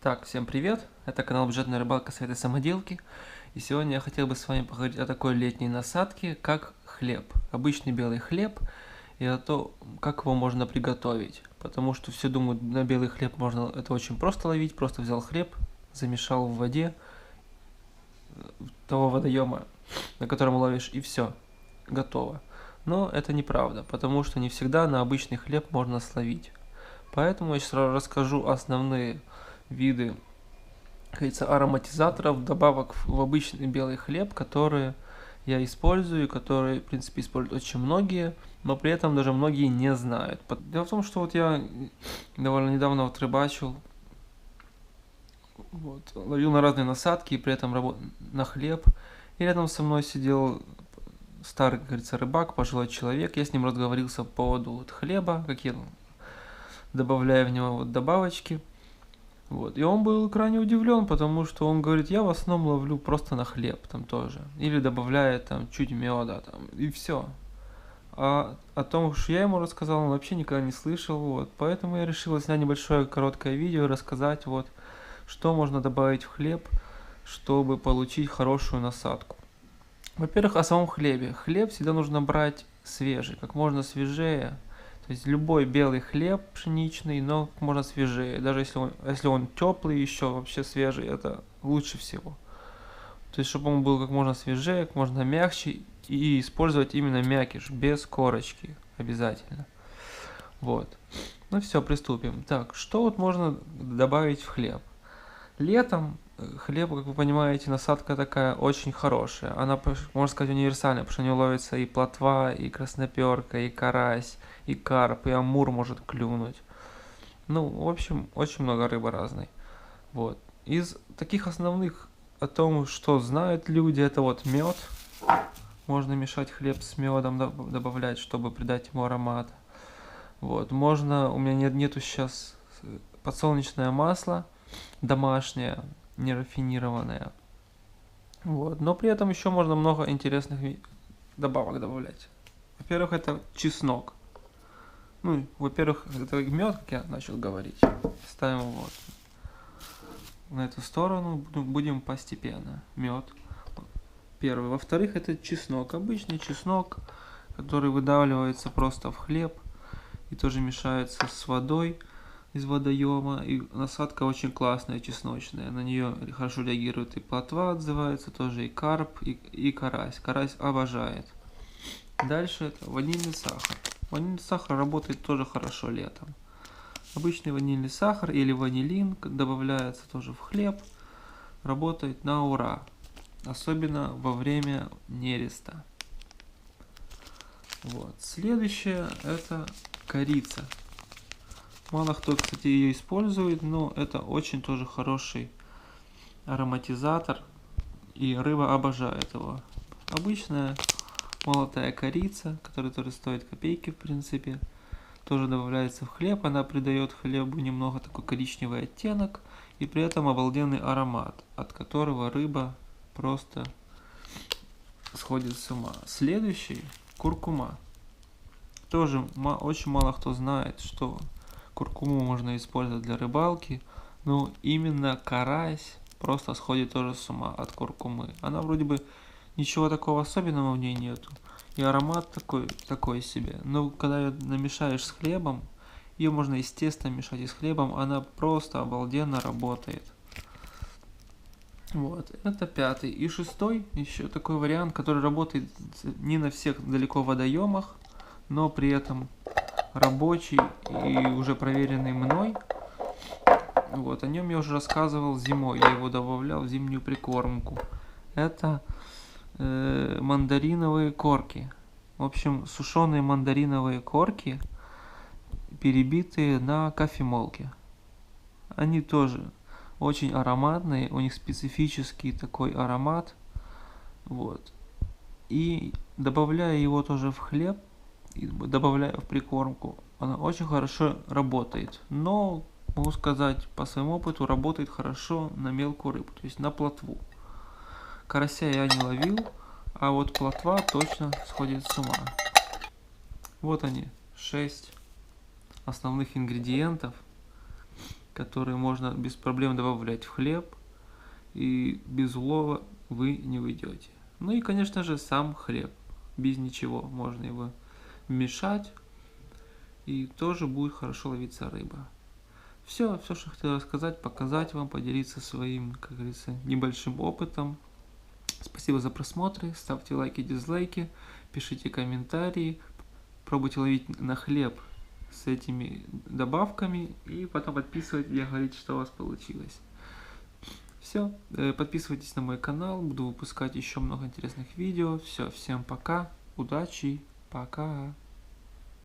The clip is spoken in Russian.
Так, всем привет! Это канал Бюджетная рыбалка, советы самоделки. И сегодня я хотел бы с вами поговорить о такой летней насадке, как хлеб. Обычный белый хлеб и о том, как его можно приготовить. Потому что все думают, на белый хлеб можно это очень просто ловить. Просто взял хлеб, замешал в воде того водоема, на котором ловишь, и все, готово. Но это неправда, потому что не всегда на обычный хлеб можно словить. Поэтому я сейчас расскажу основные виды, как говорится, ароматизаторов, добавок в обычный белый хлеб, которые я использую, которые, в принципе, используют очень многие, но при этом даже многие не знают. Дело в том, что вот я довольно недавно вот рыбачил, ловил на разные насадки и при этом на хлеб. И рядом со мной сидел старый, как говорится, рыбак, пожилой человек. Я с ним разговорился по поводу вот хлеба, как я добавляю в него вот добавочки. И он был крайне удивлен, потому что он говорит, я в основном ловлю просто на хлеб там тоже. Или добавляет там чуть меда там, и все. А о том, что я ему рассказал, он вообще никогда не слышал, Поэтому я решил снять небольшое короткое видео и рассказать, что можно добавить в хлеб, чтобы получить хорошую насадку. Во-первых, о самом хлебе. Хлеб всегда нужно брать свежий, как можно свежее. То есть любой белый хлеб пшеничный, но как можно свежее. Даже если он теплый еще, вообще свежий, это лучше всего. То есть, чтобы он был как можно свежее, как можно мягче, и использовать именно мякиш, без корочки, обязательно. Ну все, приступим. Так, что можно добавить в хлеб? Летом хлеб, как вы понимаете, насадка такая очень хорошая. Она, можно сказать, универсальная, потому что у нее ловится и плотва, и красноперка, и карась, и карп, и амур может клюнуть. Ну, в общем, очень много рыбы разной. Из таких основных о том, что знают люди, это мед. Можно мешать хлеб с медом, добавлять, чтобы придать ему аромат. Можно, у меня нету сейчас подсолнечное масло домашнее, нерафинированное. Но при этом еще можно много интересных добавок добавлять. Во-первых, это чеснок. Во-первых, это мед, как я начал говорить. Ставим на эту сторону, будем постепенно. Мед. Первый. Во-вторых, это чеснок. Обычный чеснок, который выдавливается просто в хлеб и тоже мешается с водой из водоема. И насадка очень классная, чесночная. На нее хорошо реагирует и плотва, отзывается тоже, и карп, и карась. Карась обожает. Дальше это ванильный сахар. Ванильный сахар работает тоже хорошо летом. Обычный ванильный сахар или ванилин добавляется тоже в хлеб. Работает на ура. Особенно во время нереста. Следующее это корица. Мало кто, кстати, ее использует, но это очень тоже хороший ароматизатор. И рыба обожает его. Обычная молотая корица, которая тоже стоит копейки, в принципе, тоже добавляется в хлеб. Она придает хлебу немного такой коричневый оттенок и при этом обалденный аромат, от которого рыба просто сходит с ума. Следующий куркума. Тоже очень мало кто знает, что куркуму можно использовать для рыбалки, но именно карась просто сходит тоже с ума от куркумы. Она вроде бы ничего такого особенного в ней нету. И аромат такой себе. Но когда ее намешаешь с хлебом, ее можно и с тестом мешать, и с хлебом, она просто обалденно работает. Это пятый. И шестой, еще такой вариант, который работает не на всех далеко водоемах, но при этом рабочий и уже проверенный мной. О нем я уже рассказывал зимой, я его добавлял в зимнюю прикормку. Это мандариновые корки. В общем, сушеные мандариновые корки, перебитые на кофемолке. Они тоже очень ароматные, у них специфический такой аромат. И добавляя его тоже в хлеб, и добавляя в прикормку, она очень хорошо работает. Но, могу сказать, по своему опыту, работает хорошо на мелкую рыбу, то есть на плотву. Карася я не ловил, а плотва точно сходит с ума. Они, 6 основных ингредиентов. которые можно без проблем добавлять в хлеб, и без улова вы не уйдете. Ну и, конечно же, сам хлеб. Без ничего можно его мешать, и тоже будет хорошо ловиться рыба. Все, что хотел рассказать, показать вам, поделиться своим, как говорится, небольшим опытом. Спасибо за просмотры, ставьте лайки, дизлайки, пишите комментарии, пробуйте ловить на хлеб с этими добавками и потом подписывайтесь и говорите, что у вас получилось. Все, подписывайтесь на мой канал, буду выпускать еще много интересных видео. Все, всем пока, удачи, пока.